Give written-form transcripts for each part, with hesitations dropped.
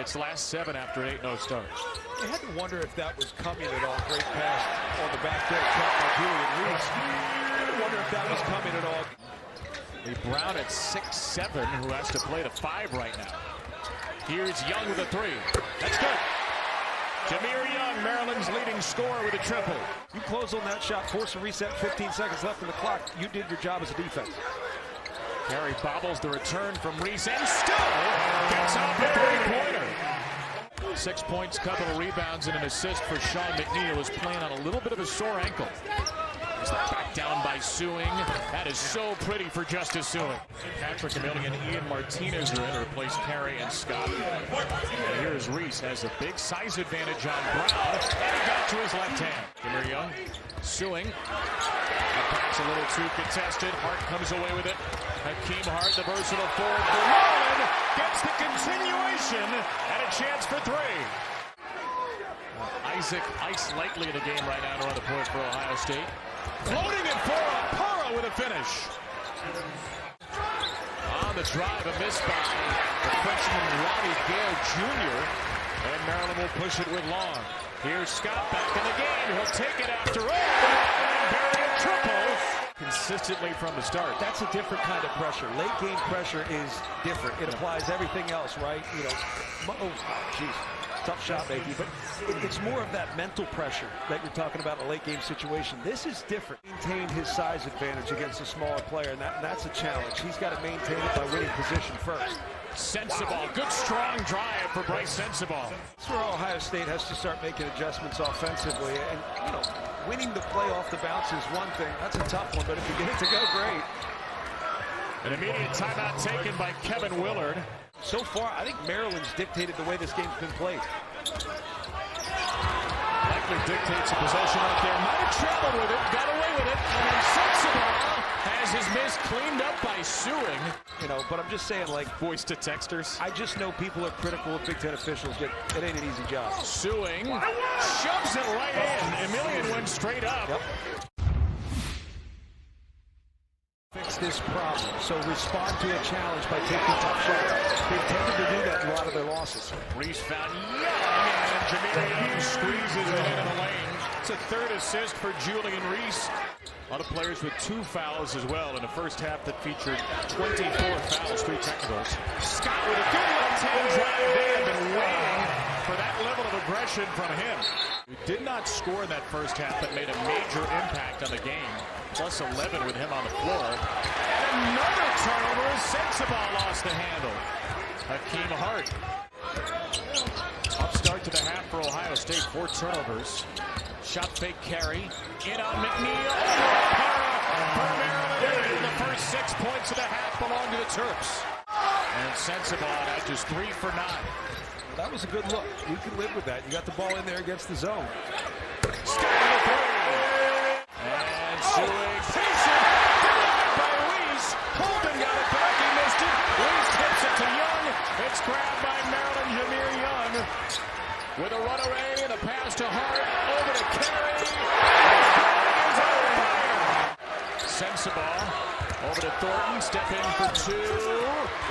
its last 7 after an 8-0 start. I had to wonder if that was coming at all. Great pass on the back there, caught by Julian Reese. I had to wonder if that was coming at all. Lee Brown at 6'7", who has to play the 5 right now. Here's Young with a 3. That's good. Jahmir Young, Maryland's leading scorer with a triple. You close on that shot, force a reset, 15 seconds left in the clock. You did your job as a defense. Carey bobbles the return from Reese and still gets off a 3-pointer. 6 points, couple of rebounds, and an assist for Sean McNeil, who's playing on a little bit of a sore ankle. He's back down by Sewing. That is so pretty for Justice Sewing. Patrick Emilio and Ian Martinez are in to replace Carey and Scott. And here's Reese, has a big size advantage on Brown, and he got to his left hand. Jahmir Young, Sewing. That pass a little too contested. Hart comes away with it. Hakeem Hart, the versatile forward for Maryland, gets the continuation and a chance for 3. Isaac Ice lightly in the game right now to run the point for Ohio State. Floating it for Okpara with a finish. On the drive, a miss by the freshman Roddy Gale Jr. And Maryland will push it with Long. Here's Scott back in the game. He'll take it after all. And bury a triple consistently from the start. That's a different kind of pressure. Late game pressure is different. It applies everything else, right? You know, oh, jeez. Tough shot, maybe, but it's more of that mental pressure that you're talking about in a late game situation. This is different. Maintain his size advantage against a smaller player, and that's a challenge. He's got to maintain it by winning position first. Sensabaugh, good strong drive for Bryce Sensabaugh. That's where Ohio State has to start making adjustments offensively, and you know, winning the play off the bounce is one thing. That's a tough one, but if you get it to go, great. An immediate timeout taken by Kevin Willard. So far, I think Maryland's dictated the way this game's been played. Likely dictates the possession right there. Might have traveled with it, got away with it, and then Sensabaugh has his miss cleaned up by Sewing. You know, but I'm just saying, like, voice to texters. I just know people are critical of Big Ten officials. It ain't an easy job. Sewing shoves it right in. Emilian went straight up. Yep. Fix this problem. So respond to a challenge by taking tough shots. They've tended to do that in a lot of their losses. Reese found Young, and Jahmir Young squeezes it into the lane. It's a 3rd assist for Julian Reese. A lot of players with 2 fouls as well in the first half that featured 24 fouls, 3 technicals. Scott with a good left-hand drive. They have been waiting for that level of aggression from him. He did not score in that first half, but made a major impact on the game. Plus 11 with him on the floor. And another turnover as Sensabaugh lost the handle. Hakeem Hart. Up start to the half for Ohio State, 4 turnovers. Shot fake carry. In on McNeil. For Maryland. And the first 6 points of the half belong to the Terps. And Sensabaugh had just 3 for 9. Well, that was a good look. You can live with that. You got the ball in there against the zone. Scott with a 3. And Sewing. Patient. Denied by Reese. Holden got it back. He missed it. Reese tips it to Young. It's grabbed by Maryland. Jahmir Young. With a runaway and a pass to Hart. Over to Carey. Sensabaugh. Over to Thornton. Step in for 2.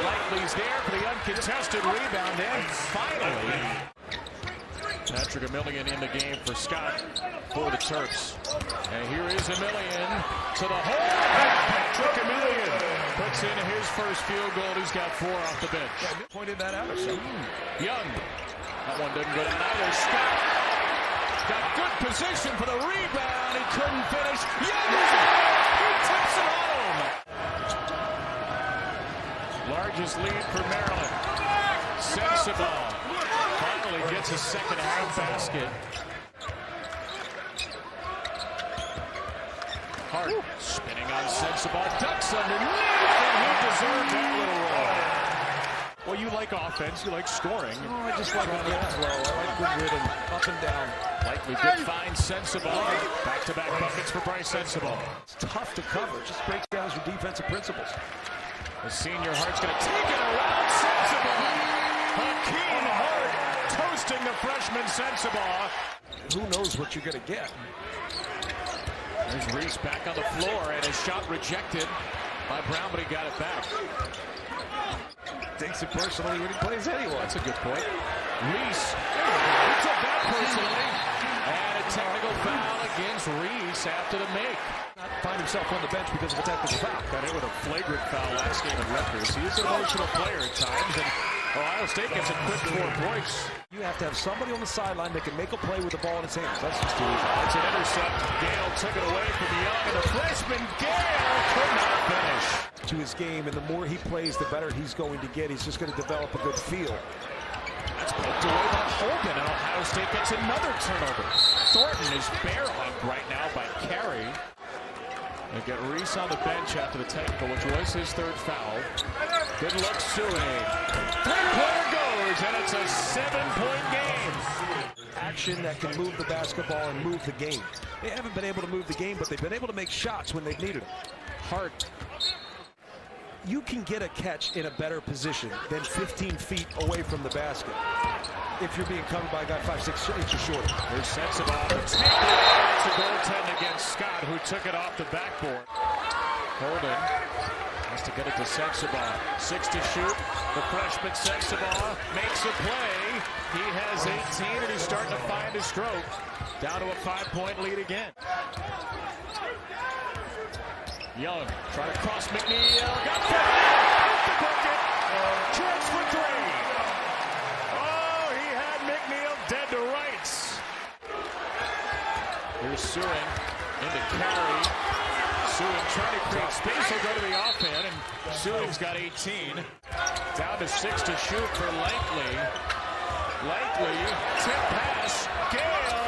Likely's there for the uncontested rebound. And finally, Patrick Emilien in the game for Scott for the Terps. And here is Emilien to the hole. Patrick Emilien puts in his first field goal. He's got 4 off the bench. Yeah, pointed that out or something. Young. That one doesn't go down either. Scott got good position for the rebound. He couldn't finish. Young is there. He tips it home. Largest lead for Maryland. Sensabaugh finally gets a second half basket. Hart spinning on Sensabaugh. Ducks underneath, and he deserved that little roll. Well, you like offense, you like scoring. Oh, I just like a good flow. I like good rhythm, up and down. Likely did find Sensabaugh. Back-to-back buckets for Bryce Sensabaugh. It's tough to cover. It just breaks down your defensive principles. The senior Hart's going to take it around Sensabaugh. Hakeem Hart toasting the freshman Sensabaugh. Who knows what you're going to get? There's Reese back on the floor, and his shot rejected by Brown, but he got it back. takes it personally when he plays anyone. That's a good point. Reese, he took that personally. And a technical foul against Reese after the make. Not find himself on the bench because of a technical foul. Got hit with a flagrant foul last game at Rutgers. He's an emotional player at times, and Ohio State gets a quick 4 points. You have to have somebody on the sideline that can make a play with the ball in his hands. That's just too easy. It's an intercept. Gale took it away from Young, and the freshman Gale could not finish. To his game, and the more he plays, the better he's going to get. He's just going to develop a good feel. That's poked away by Hogan, and Ohio State gets another turnover. Thornton is bear hugged right now by Carey. They get Reese on the bench after the technical, which was his 3rd foul. Good look, Suing. 3-pointer goes, and it's a 7-point game. Action that can move the basketball and move the game. They haven't been able to move the game, but they've been able to make shots when they've needed them. Hart. You can get a catch in a better position than 15 feet away from the basket if you're being covered by a guy 5'6" inches shorter. There's Sensabaugh. It's a goaltend against Scott, who took it off the backboard. Holden has to get it to Sensabaugh. 6 to shoot. The freshman Sensabaugh makes a play. He has 18, and he's starting to find his stroke. Down to a 5-point lead again. Young trying to cross McNeil. Got the bucket. Chance for 3. Oh, he had McNeil dead to rights. Here's Suing into Carey. Suing trying to create space. He'll go to the offhand, and Suing's got 18. Down to 6 to shoot for Langley. Langley, tip pass. Gale.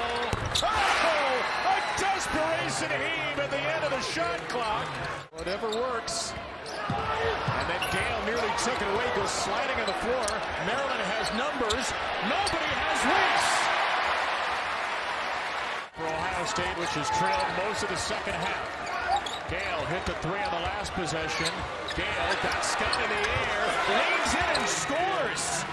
Oh, a desperation heave at the end of the shot clock. Whatever works. And then Gale nearly took it away, goes sliding on the floor. Maryland has numbers. Nobody has Reese. For Ohio State, which has trailed most of the second half. Gale hit the 3 on the last possession. Gale got Scott in the air, leans in and scores.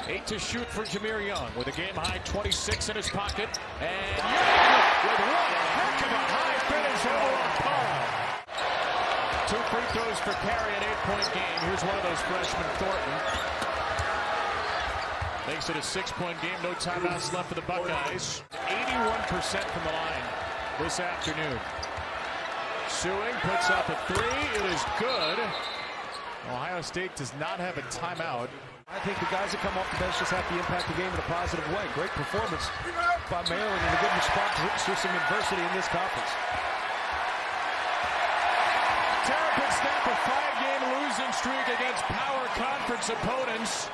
8 to shoot for Jahmir Young with a game-high 26 in his pocket. And Young with one heck of a high finish over Okpara. 2 free throws for Carey, an 8-point game. Here's one of those freshmen, Thornton. Makes it a 6-point game. No timeouts left for the Buckeyes. 81% from the line this afternoon. Suing puts up a 3. It is good. Ohio State does not have a timeout. I think the guys that come off the bench just have to impact the game in a positive way. Great performance by Maryland and a good response to some adversity in this conference. Terrapins snap a 5-game losing streak against power conference opponents.